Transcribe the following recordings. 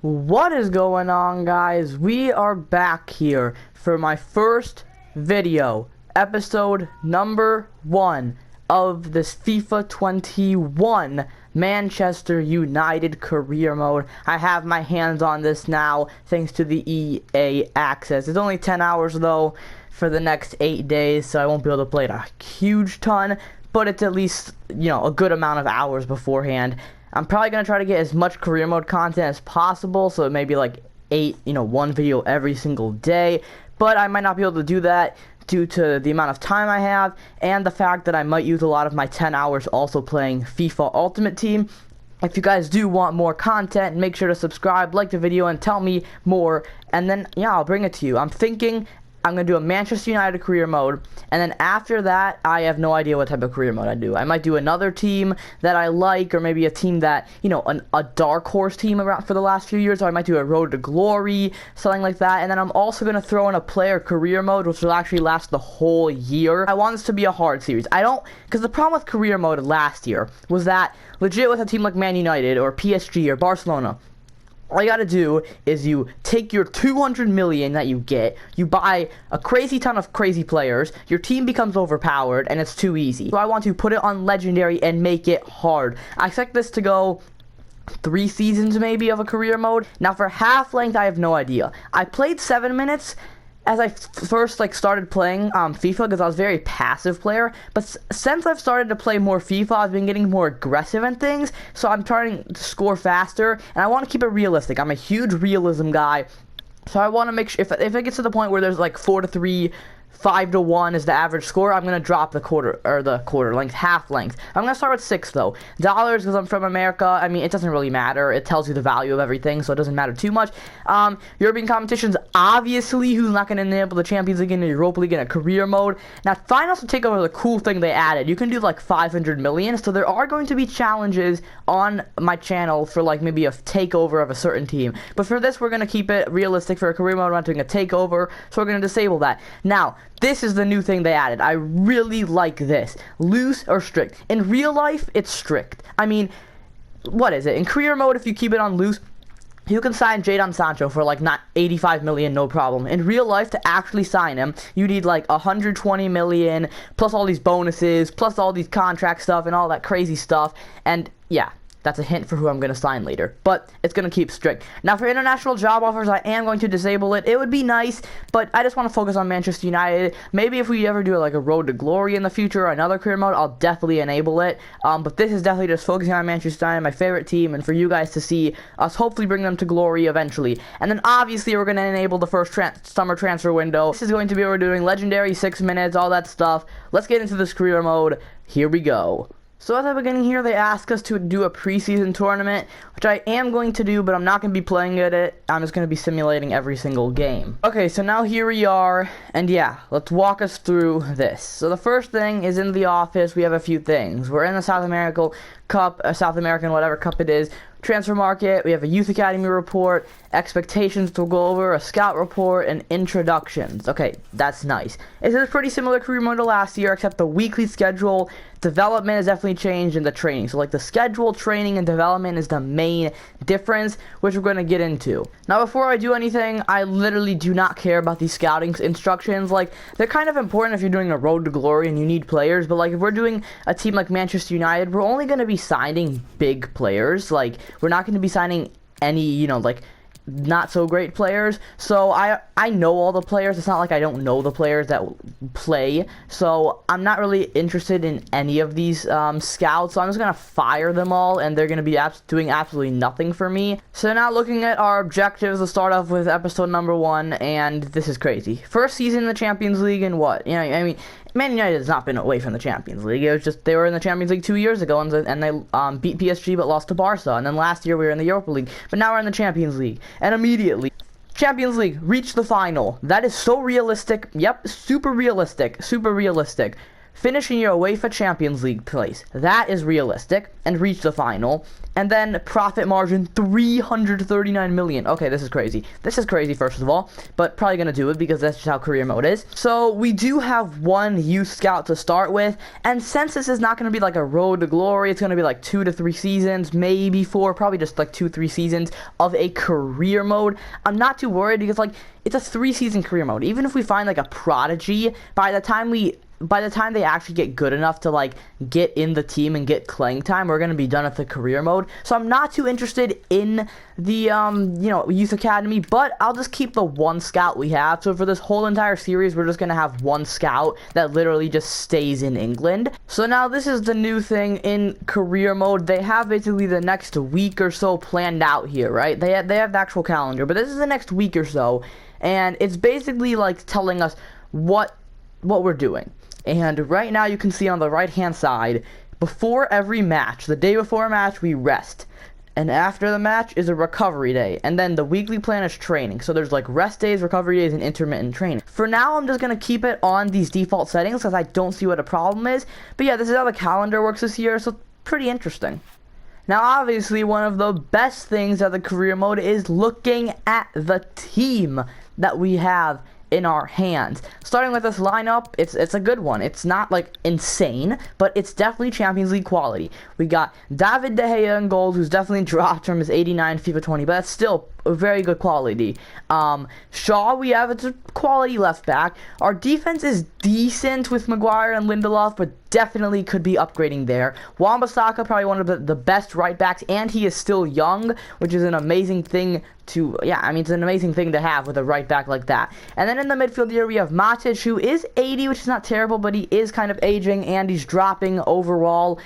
What is going on, guys? We are back here for my first video, episode number 1 of this FIFA 21 Manchester United career mode. I have my hands on this now thanks to the EA access. It's only 10 hours though for the next 8 days, so I won't be able to play it a huge ton, but it's at least, a good amount of hours beforehand. I'm probably going to try to get as much career mode content as possible, so it may be like 8, one video every single day, but I might not be able to do that due to the amount of time I have, and the fact that I might use a lot of my 10 hours also playing FIFA Ultimate Team. If you guys do want more content, make sure to subscribe, like the video, and tell me more, and then, I'll bring it to you. I'm thinking I'm going to do a Manchester United career mode, and then after that, I have no idea what type of career mode I do. I might do another team that I like, or maybe a team that, a dark horse team around for the last few years, or I might do a Road to Glory, something like that, and then I'm also going to throw in a player career mode, which will actually last the whole year. I want this to be a hard series. Because the problem with career mode last year was that, legit with a team like Man United, or PSG, or Barcelona, all you gotta do is you take your 200 million that you get, you buy a crazy ton of crazy players, your team becomes overpowered, and it's too easy. So I want to put it on legendary and make it hard. I expect this to go 3 seasons maybe of a career mode. Now for half length, I have no idea. I played 7 minutes as I first started playing FIFA, because I was a very passive player, but since I've started to play more FIFA, I've been getting more aggressive and things, so I'm trying to score faster, and I want to keep it realistic. I'm a huge realism guy, so I want to make sure, if it gets to the point where there's 4-3, 5-1 is the average score, I'm going to drop the half length. I'm going to start with 6 though. Dollars, because I'm from America, I mean, it doesn't really matter. It tells you the value of everything, so it doesn't matter too much. European competitions, obviously, who's not going to enable the Champions League and the Europa League in a career mode. Now, finals to take over the cool thing they added. You can do 500 million, so there are going to be challenges on my channel for maybe a takeover of a certain team. But for this, we're going to keep it realistic. For a career mode, we're not doing a takeover, so we're going to disable that. Now, this is the new thing they added. I really like this. Loose or strict. In real life, it's strict. I mean, what is it? In career mode, if you keep it on loose, you can sign Jadon Sancho for not 85 million, no problem. In real life, to actually sign him, you need 120 million, plus all these bonuses, plus all these contract stuff and all that crazy stuff. And yeah, that's a hint for who I'm going to sign later. But it's going to keep strict. Now, for international job offers, I am going to disable it. It would be nice, but I just want to focus on Manchester United. Maybe if we ever do a Road to Glory in the future or another career mode, I'll definitely enable it. But this is definitely just focusing on Manchester United, my favorite team, and for you guys to see us hopefully bring them to glory eventually. And then obviously we're going to enable the first summer transfer window. This is going to be what we're doing. Legendary, 6 minutes, all that stuff. Let's get into this career mode. Here we go. So at the beginning here, they ask us to do a preseason tournament, which I am going to do, but I'm not going to be playing at it. I'm just going to be simulating every single game. Okay, so now here we are, and yeah, let's walk us through this. So the first thing is in the office, we have a few things. We're in the South American Cup, whatever cup it is, transfer market, we have a youth academy report, expectations to go over, a scout report, and introductions. Okay, that's nice. This is pretty similar career mode to last year, except the weekly schedule, development has definitely changed in the training. So the schedule, training, and development is the main difference, which we're going to get into. Now, before I do anything, I literally do not care about these scouting instructions. They're kind of important if you're doing a Road to Glory and you need players, but if we're doing a team like Manchester United, we're only going to be signing big players. We're not going to be signing any, not so great players. So I know all the players. It's not like I don't know the players that play. So I'm not really interested in any of these scouts. So I'm just going to fire them all, and they're going to be doing absolutely nothing for me. So now looking at our objectives, let's start off with episode number 1, and this is crazy. First season in the Champions League, and what? I mean, Man United has not been away from the Champions League. It was just they were in the Champions League 2 years ago, and they beat PSG but lost to Barca. And then last year we were in the Europa League, but now we're in the Champions League. And immediately, Champions League, reach the final. That is so realistic. Yep, super realistic. Super realistic. finish in your UEFA Champions League place. That is realistic, and reach the final. And then profit margin 339 million. Okay, this is crazy. This is crazy, first of all, but probably gonna do it because that's just how career mode is. So we do have one youth scout to start with, and since this is not gonna be like a road to glory, it's gonna be like 2 to 3 seasons, maybe 4, probably just like 2-3 seasons of a career mode. I'm not too worried because like it's a 3-season career mode. Even if we find like a prodigy, by the time they actually get good enough to like get in the team and get playing time, we're gonna be done with the career mode. So I'm not too interested in the youth academy, but I'll just keep the one scout we have. So for this whole entire series, we're just gonna have one scout that literally just stays in England. So now this is the new thing in career mode. They have basically the next week or so planned out here, right? They have the actual calendar, but this is the next week or so, and it's basically like telling us what we're doing. And right now you can see on the right hand side, before every match, the day before a match, we rest. And after the match is a recovery day. And then the weekly plan is training. So there's like rest days, recovery days, and intermittent training. For now, I'm just going to keep it on these default settings because I don't see what a problem is. But yeah, this is how the calendar works this year. So pretty interesting. Now, obviously, one of the best things of the career mode is looking at the team that we have in our hands. Starting with this lineup, it's a good one. It's not like insane, but it's definitely Champions League quality. We got David De Gea in goals, who's definitely dropped from his 89 FIFA 20, but that's still a very good quality. Shaw, we have a quality left back. Our defense is decent with Maguire and Lindelof, but definitely could be upgrading there. Wan-Bissaka, probably one of the best right backs, and he is still young, which is an amazing thing to, it's an amazing thing to have with a right back like that. And then in the midfield here, we have Matic, who is 80, which is not terrible, but he is kind of aging, and he's dropping overall.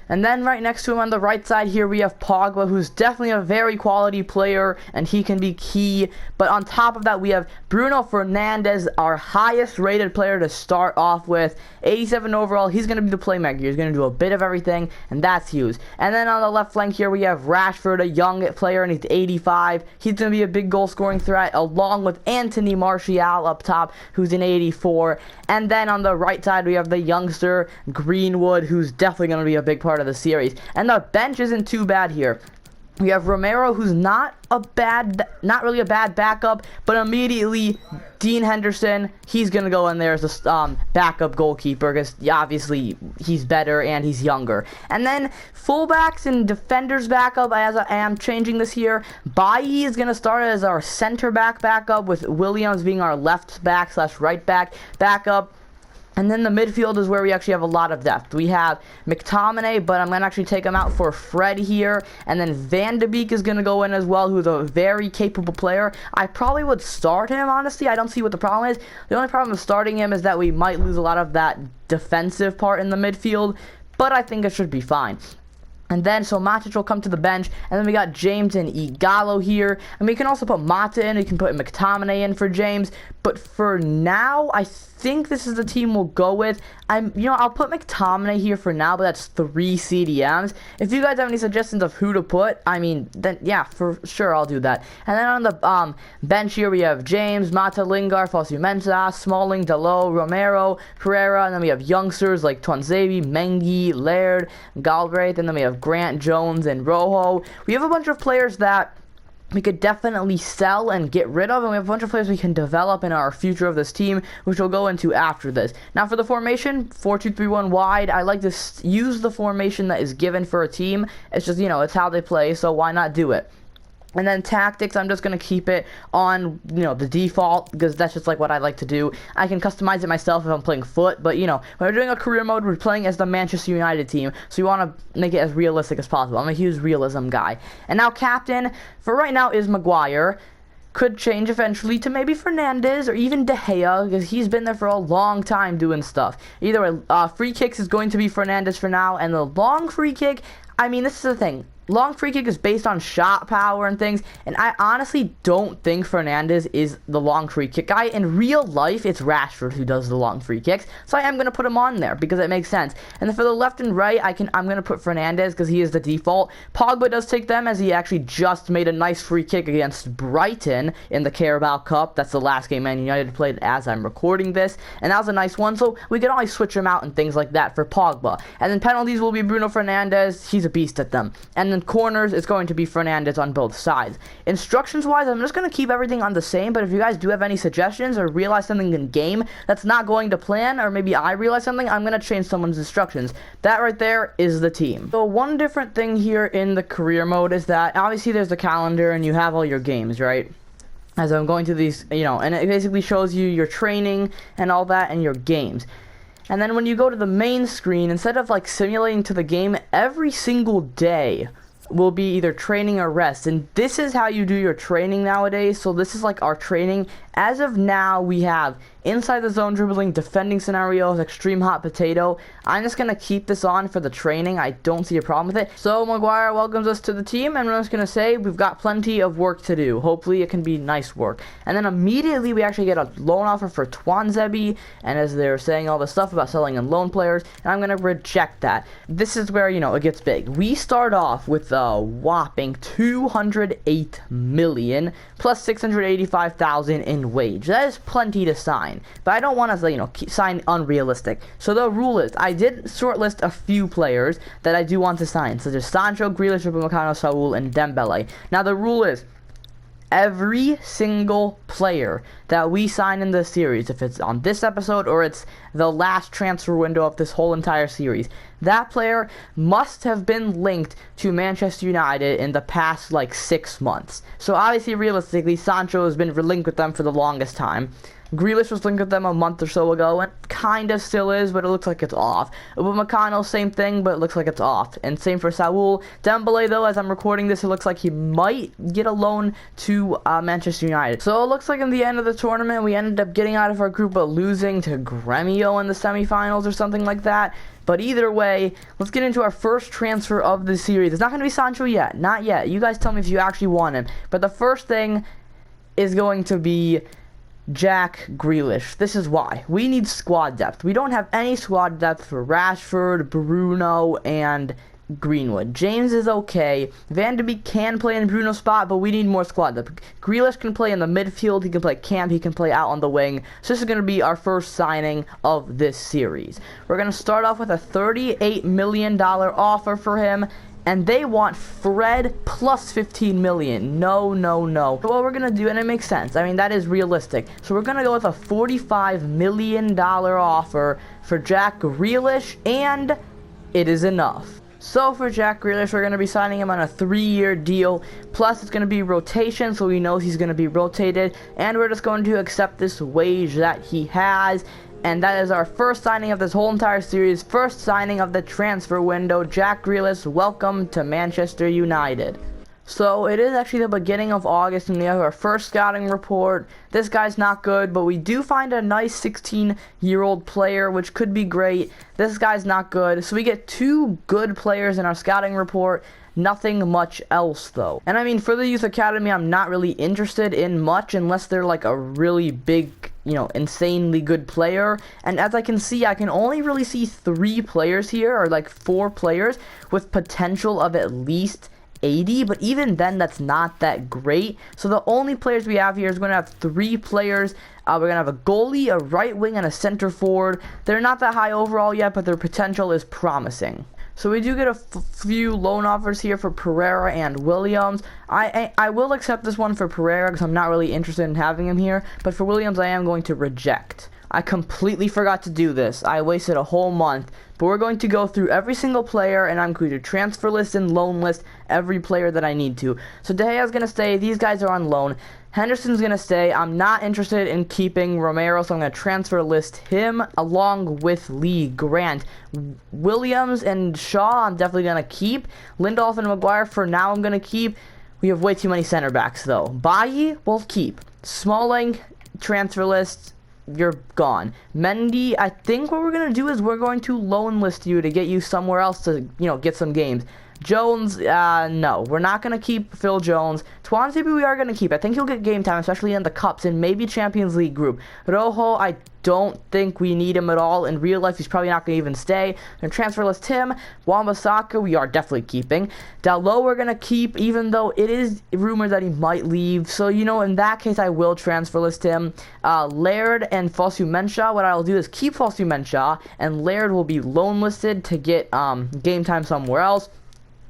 And then right next to him on the right side here, we have Pogba, who's definitely a very quality player, and he can be key. But on top of that, we have Bruno Fernandes, our highest rated player to start off with. 87 overall. He's going to be the playmaker. He's going to do a bit of everything, and that's huge. And then on the left flank here, we have Rashford, a young player, and he's 85. He's going to be a big goal-scoring threat, along with Anthony Martial up top, who's an 84. And then on the right side, we have the youngster, Greenwood, who's definitely going to be a big part of the series. And the bench isn't too bad here. We have Romero, who's not really a bad backup, but immediately Dean Henderson, he's gonna go in there as a backup goalkeeper because obviously he's better and he's younger. And then fullbacks and defenders backup, as I am changing this here. Bailly is gonna start as our center back backup, with Williams being our left back / right back backup. And then the midfield is where we actually have a lot of depth. We have McTominay, but I'm going to actually take him out for Fred here. And then Van de Beek is going to go in as well, who's a very capable player. I probably would start him, honestly. I don't see what the problem is. The only problem with starting him is that we might lose a lot of that defensive part in the midfield, but I think it should be fine. And then, so Matic will come to the bench, and then we got James and Igalo here. And we can also put Mata in, we can put McTominay in for James. But for now, I think this is the team we'll go with. I'll put McTominay here for now, but that's 3 CDMs. If you guys have any suggestions of who to put, then yeah, for sure I'll do that. And then on the bench here, we have James, Mata, Lingard, Fosu Mensah, Smalling, Dalot, Romero, Pereira, and then we have youngsters like Tuanzebe, Mengi, Laird, Galbraith, and then we have Grant, Jones, and Rojo. We have a bunch of players that we could definitely sell and get rid of, and we have a bunch of players we can develop in our future of this team, which we'll go into after this. Now for the formation, 4-2-3-1 wide, I like to use the formation that is given for a team. It's just, it's how they play, so why not do it? And then tactics, I'm just going to keep it on, the default, because that's just like what I like to do. I can customize it myself if I'm playing foot, but, when we're doing a career mode, we're playing as the Manchester United team, so you want to make it as realistic as possible. I'm a huge realism guy. And now captain, for right now, is Maguire. Could change eventually to maybe Fernandes or even De Gea, because he's been there for a long time doing stuff. Either way, free kicks is going to be Fernandes for now, and the long free kick, this is the thing. long free kick is based on shot power and things, and I honestly don't think Fernandes is the long free kick guy. In real life, it's Rashford who does the long free kicks, so I am going to put him on there because it makes sense. And then for the left and right, I'm going to put Fernandes because he is the default. Pogba does take them as he actually just made a nice free kick against Brighton in the Carabao Cup. That's the last game Man United played as I'm recording this, and that was a nice one, so we can always switch him out and things like that for Pogba. And then penalties will be Bruno Fernandes. He's a beast at them. And then corners, it's going to be Fernandes on both sides. Instructions wise, I'm just going to keep everything on the same, but if you guys do have any suggestions or realize something in game that's not going to plan, or maybe I realize something, I'm going to change someone's instructions. That right there is the team. So one different thing here in the career mode is that obviously there's the calendar and you have all your games, right? As I'm going through these, and it basically shows you your training and all that and your games. And then when you go to the main screen, instead of like simulating to the game, every single day will be either training or rest, and this is how you do your training nowadays. So this is like our training. As of now, we have inside the zone dribbling, defending scenarios, extreme hot potato. I'm just gonna keep this on for the training. I don't see a problem with it. So Maguire welcomes us to the team, and I'm just gonna say we've got plenty of work to do. Hopefully it can be nice work. And then immediately we actually get a loan offer for Twanzebe, and as they're saying all this stuff about selling and loan players, and I'm gonna reject that. This is where it gets big. We start off with a whopping 208 million plus 685,000 in wage. That is plenty to sign, but I don't want to sign unrealistic. So the rule is, I did shortlist a few players that I do want to sign, such as Sancho, Grealish, Upamecano, Saul, and Dembele. Now the rule is, every single player that we sign in this series, if it's on this episode or it's the last transfer window of this whole entire series, that player must have been linked to Manchester United in the past 6 months. So obviously, realistically, Sancho has been linked with them for the longest time. Grealish was linked with them a month or so ago, and kind of still is, but it looks like it's off. Upamecano, same thing, but it looks like it's off. And same for Saul. Dembele, though, as I'm recording this, it looks like he might get a loan to Manchester United. So it looks like in the end of the tournament, we ended up getting out of our group, but losing to Gremio in the semifinals or something like that. But either way, let's get into our first transfer of the series. It's not going to be Sancho yet. Not yet. You guys tell me if you actually want him. But the first thing is going to be Jack Grealish. This is why. We need squad depth. We don't have any squad depth for Rashford, Bruno, and Greenwood. James is okay. Van de Beek can play in Bruno's spot, but we need more squad depth. Grealish can play in the midfield. He can play camp. He can play out on the wing. So this is going to be our first signing of this series. We're going to start off with a $38 million offer for him. And they want Fred plus 15 million. No. So what we're going to do, and it makes sense. I mean, that is realistic. So we're going to go with a $45 million offer for Jack Grealish, and it is enough. So for Jack Grealish, we're going to be signing him on a 3-year deal. Plus, it's going to be rotation, so he knows he's going to be rotated. And we're just going to accept this wage that he has. And that is our first signing of this whole entire series. First signing of the transfer window. Jack Grealish, welcome to Manchester United. So it is actually the beginning of August, and we have our first scouting report. This guy's not good, but we do find a nice 16-year-old player, which could be great. This guy's not good. So we get 2 good players in our scouting report. Nothing much else, though. And I mean, for the youth academy, I'm not really interested in much unless they're a really big, insanely good player. And as I can see, I can only really see 3 players here, or 4 players with potential of at least 80, but even then, that's not that great. So the only players we have here is going to have 3 players. We're going to have a goalie, a right wing, and a center forward. They're not that high overall yet, but their potential is promising. So we do get a few loan offers here for Pereira and Williams. I will accept this one for Pereira because I'm not really interested in having him here. But for Williams, I am going to reject. I completely forgot to do this. I wasted a whole month. But we're going to go through every single player, and I'm going to transfer list and loan list every player that I need to. So De Gea's going to stay. These guys are on loan. Henderson's going to stay. I'm not interested in keeping Romero, so I'm going to transfer list him along with Lee Grant. Williams and Shaw, I'm definitely going to keep. Lindelof and Maguire, for now, I'm going to keep. We have way too many center backs, though. Bailly, we'll keep. Smalling, transfer list. You're gone. Mendy, I think what we're going to do is we're going to loan list you to get you somewhere else to, get some games. Jones, no, we're not going to keep Phil Jones. Tuanzebe we are going to keep. I think he'll get game time, especially in the Cups and maybe Champions League group. Rojo, I don't think we need him at all. In real life, he's probably not going to even stay. And transfer list him. Wan-Bissaka, we are definitely keeping. Dalot, we're going to keep, even though it is rumored that he might leave. So, you know, in that case, I will transfer list him. Laird and Fosu-Mensah, what I'll do is keep Fosu-Mensah, and Laird will be loan listed to get game time somewhere else.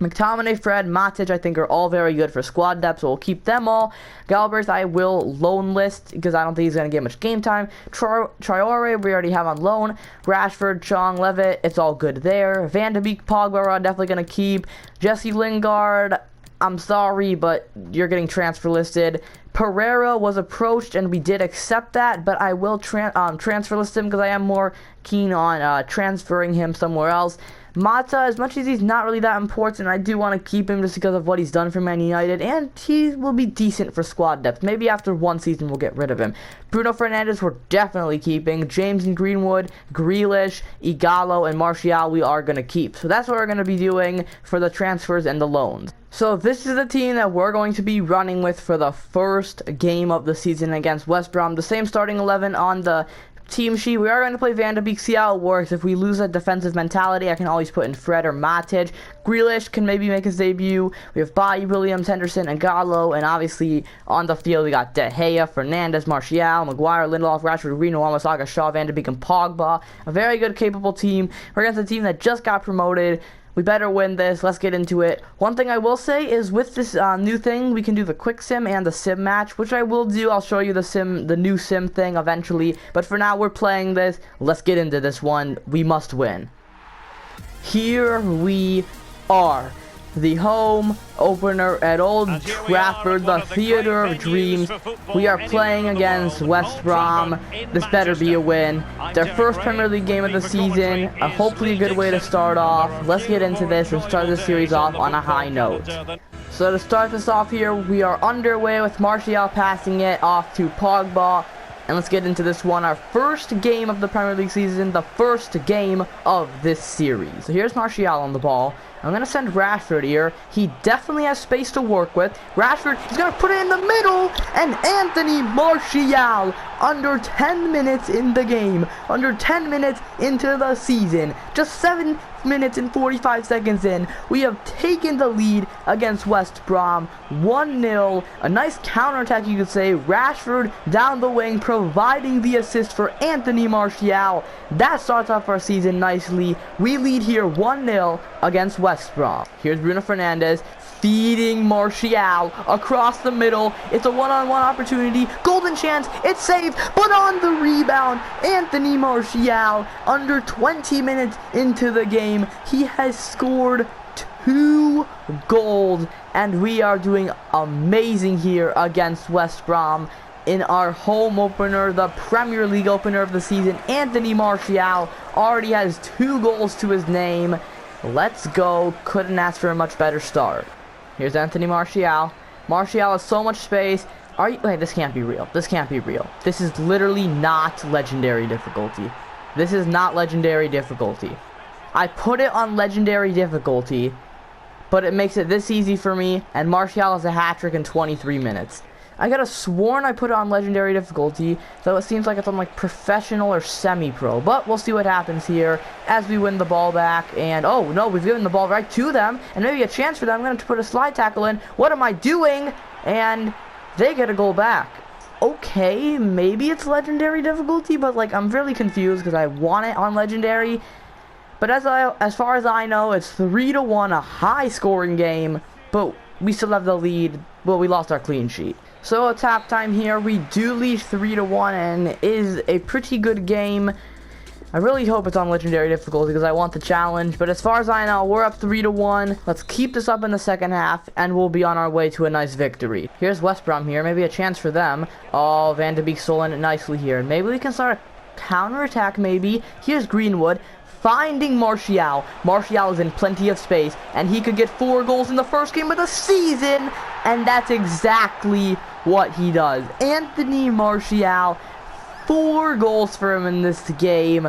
McTominay, Fred, Matic, I think are all very good for squad depth, so we'll keep them all. Galbraith, I will loan list because I don't think he's going to get much game time. Traore, we already have on loan. Rashford, Chong, Levitt, it's all good there. Van de Beek, Pogba, we're definitely going to keep. Jesse Lingard, I'm sorry, but you're getting transfer listed. Pereira was approached, and we did accept that, but I will transfer list him because I am more keen on transferring him somewhere else. Mata, as much as he's not really that important, I do want to keep him just because of what he's done for Man United, and he will be decent for squad depth. Maybe after one season we'll get rid of him. Bruno Fernandes we're definitely keeping. James and Greenwood, Grealish, Igalo, and Martial we are going to keep. So that's what we're going to be doing for the transfers and the loans. So this is the team that we're going to be running with for the first game of the season against West Brom. The same starting 11 on the team sheet. We are going to play Van de Beek, see how it works. If we lose that defensive mentality, I can always put in Fred or Matic. Grealish can maybe make his debut. We have Bailly, Williams, Henderson, and Gallo, and obviously on the field we got De Gea, Fernandes, Martial, Maguire, Lindelof, Rashford, Reno, Wan-Bissaka, Shaw, Van de Beek, and Pogba. A very good, capable team. We're against a team that just got promoted. We better win this. Let's get into it. One thing I will say is with this new thing, we can do the quick sim and the sim match, which I will do. I'll show you the new sim thing eventually. But for now, we're playing this. Let's get into this one. We must win. Here we are. The home opener at Old Trafford, the theater of dreams. We are playing against West Brom. This better be a win. Their first Premier League game of the season. Hopefully a good way to start off. Let's get into this and start this series off on a high note. So to start this off here, we are underway with Martial passing it off to Pogba. And let's get into this one, our first game of the Premier League season, the first game of this series. So here's Martial on the ball. I'm going to send Rashford here. He definitely has space to work with. Rashford, he's going to put it in the middle. And Anthony Martial, under 10 minutes in the game. Under 10 minutes into the season. Just 7 minutes and 45 seconds in. We have taken the lead against West Brom. 1-0. A nice counterattack, you could say. Rashford down the wing, providing the assist for Anthony Martial. That starts off our season nicely. We lead here 1-0 against West Brom. Here's Bruno Fernandes feeding Martial across the middle. It's a one-on-one opportunity. Golden chance. It's saved, but on the rebound, Anthony Martial, under 20 minutes into the game, he has scored 2 goals, and we are doing amazing here against West Brom. In our home opener, the Premier League opener of the season, Anthony Martial already has 2 goals to his name. Let's go. Couldn't ask for a much better start. Here's Anthony Martial. Martial has so much space. Wait, this can't be real. This can't be real. This is literally not legendary difficulty. This is not legendary difficulty. I put it on legendary difficulty, but it makes it this easy for me, and Martial has a hat-trick in 23 minutes. I could have sworn I put it on legendary difficulty, so it seems like it's on like professional or semi-pro. But we'll see what happens here as we win the ball back. And oh no, we've given the ball right to them, and maybe a chance for them. I'm going to put a slide tackle in. What am I doing? And they get a goal back. Okay, maybe it's legendary difficulty, but like I'm really confused because I want it on legendary. But as far as I know, it's 3-1, a high-scoring game. But we still have the lead. Well, we lost our clean sheet. So it's halftime here. We do lead 3-1, and it is a pretty good game. I really hope it's on legendary difficulty because I want the challenge. But as far as I know, we're up 3-1. Let's keep this up in the second half, and we'll be on our way to a nice victory. Here's West Brom here. Maybe a chance for them. Oh, Van de Beek stolen it nicely here. Maybe we can start a counter-attack, maybe. Here's Greenwood finding Martial. Martial is in plenty of space, and he could get 4 goals in the first game of the season. And that's exactly what he does. Anthony Martial, 4 goals for him in this game.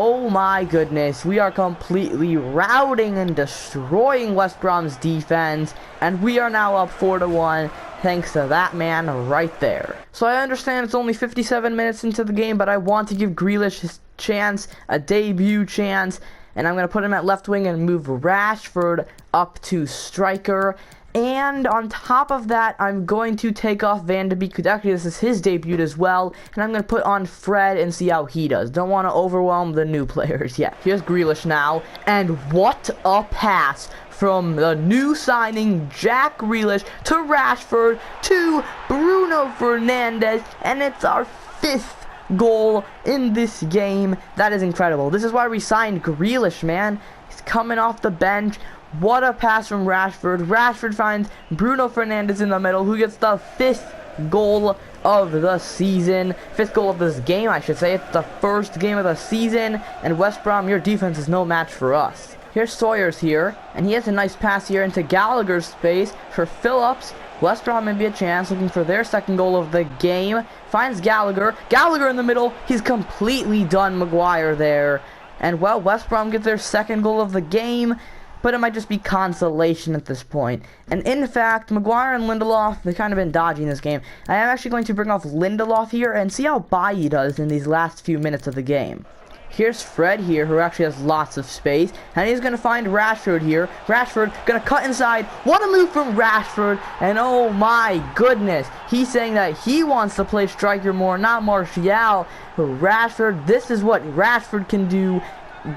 Oh my goodness, we are completely routing and destroying West Brom's defense, and we are now up 4-1 thanks to that man right there. So I understand it's only 57 minutes into the game, but I want to give Grealish his chance, a debut chance, and I'm going to put him at left wing and move Rashford up to striker. And on top of that, I'm going to take off Van de Beek, because actually this is his debut as well, and I'm going to put on Fred and see how he does. Don't want to overwhelm the new players yet. Here's Grealish now, and what a pass from the new signing Jack Grealish to Rashford to Bruno Fernandes, and it's our 5th goal in this game. That is incredible. This is why we signed Grealish, man. He's coming off the bench. What a pass from Rashford. Rashford finds Bruno Fernandes in the middle, who gets the 5th goal of the season. 5th goal of this game, I should say. It's the 1st game of the season. And West Brom, your defense is no match for us. Here's Sawyer's here, and he has a nice pass here into Gallagher's space for Phillips. West Brom may be a chance, looking for their 2nd goal of the game. Finds Gallagher. Gallagher in the middle. He's completely done Maguire there. And, well, West Brom gets their 2nd goal of the game, but it might just be consolation at this point. And in fact, Maguire and Lindelof, they've kind of been dodging this game. I am actually going to bring off Lindelof here and see how Bailly does in these last few minutes of the game. Here's Fred here, who actually has lots of space, and he's going to find Rashford here. Rashford going to cut inside. What a move from Rashford, and oh my goodness, he's saying that he wants to play striker more, not Martial. But Rashford, this is what Rashford can do.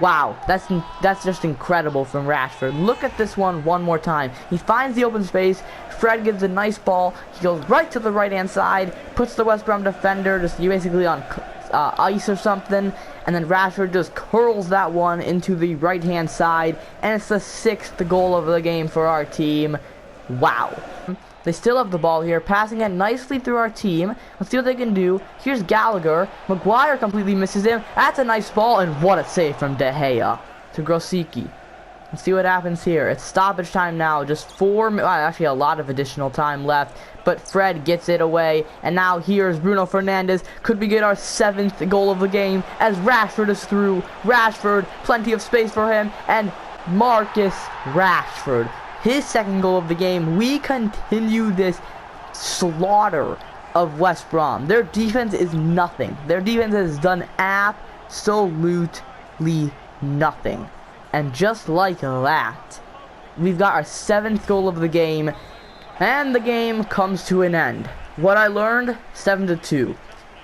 Wow, that's just incredible from Rashford. Look at this one more time. He finds the open space. Fred gives a nice ball. He goes right to the right-hand side, puts the West Brom defender just basically on ice or something, and then Rashford just curls that one into the right-hand side, and it's the 6th goal of the game for our team. Wow. They still have the ball here, passing it nicely through our team. Let's see what they can do. Here's Gallagher. Maguire completely misses him. That's a nice ball, and what a save from De Gea to Grosicki. Let's see what happens here. It's stoppage time now. Just actually a lot of additional time left. But Fred gets it away. And now here's Bruno Fernandes. Could we get our 7th goal of the game as Rashford is through. Rashford, plenty of space for him. And Marcus Rashford, his 2nd goal of the game. We continue this slaughter of West Brom. Their defense is nothing. Their defense has done absolutely nothing. And just like that, we've got our 7th goal of the game, and the game comes to an end. What I learned, 7-2.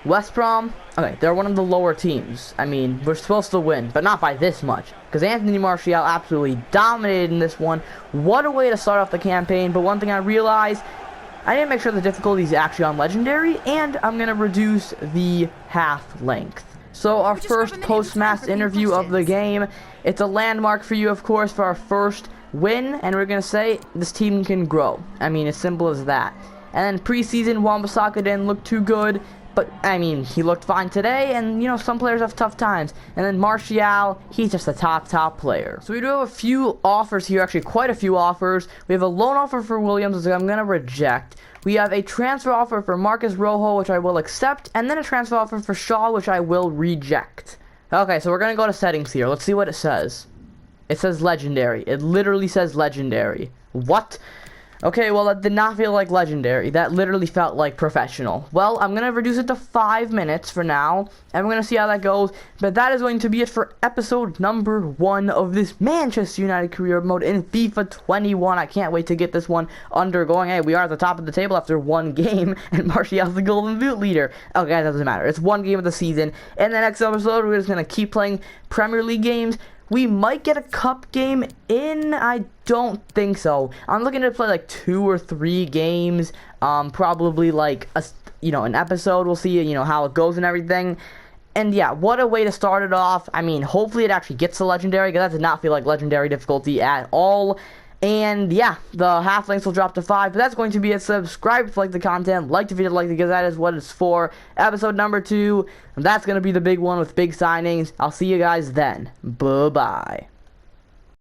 West Brom, okay, they're one of the lower teams. I mean, we're supposed to win, but not by this much, because Anthony Martial absolutely dominated in this one. What a way to start off the campaign. But one thing I realized, I need to make sure the difficulty is actually on Legendary, and I'm going to reduce the half length. So our first post-match interview of the game, it's a landmark for you, of course, for our first win, and we're going to say this team can grow. I mean, as simple as that. And then preseason, Wan-Bissaka didn't look too good, but, I mean, he looked fine today, and, you know, some players have tough times. And then Martial, he's just a top player. So we do have a few offers here, actually quite a few offers. We have a loan offer for Williams, which I'm going to reject. We have a transfer offer for Marcus Rojo, which I will accept, and then a transfer offer for Shaw, which I will reject. Okay, so we're going to go to settings here. Let's see what it says. It says legendary. It literally says legendary. What? Okay, well, that did not feel like legendary. That literally felt like professional. Well, I'm going to reduce it to 5 minutes for now, and we're going to see how that goes. But that is going to be it for episode number 1 of this Manchester United career mode in FIFA 21. I can't wait to get this one undergoing. Hey, we are at the top of the table after 1 game, and Martial's the Golden Boot leader. Okay, that doesn't matter. It's 1 game of the season. In the next episode, we're just going to keep playing Premier League games. We might get a cup game in. I don't think so. I'm looking to play like 2 or 3 games. Probably like an episode. We'll see, how it goes and everything. And yeah, what a way to start it off. I mean, hopefully it actually gets to legendary, because that did not feel like legendary difficulty at all. And yeah, the half lengths will drop to 5, but that's going to be it. Subscribe if you like the content, like the video, because that is what it's for. Episode number 2, that's going to be the big one with big signings. I'll see you guys then. Bye-bye.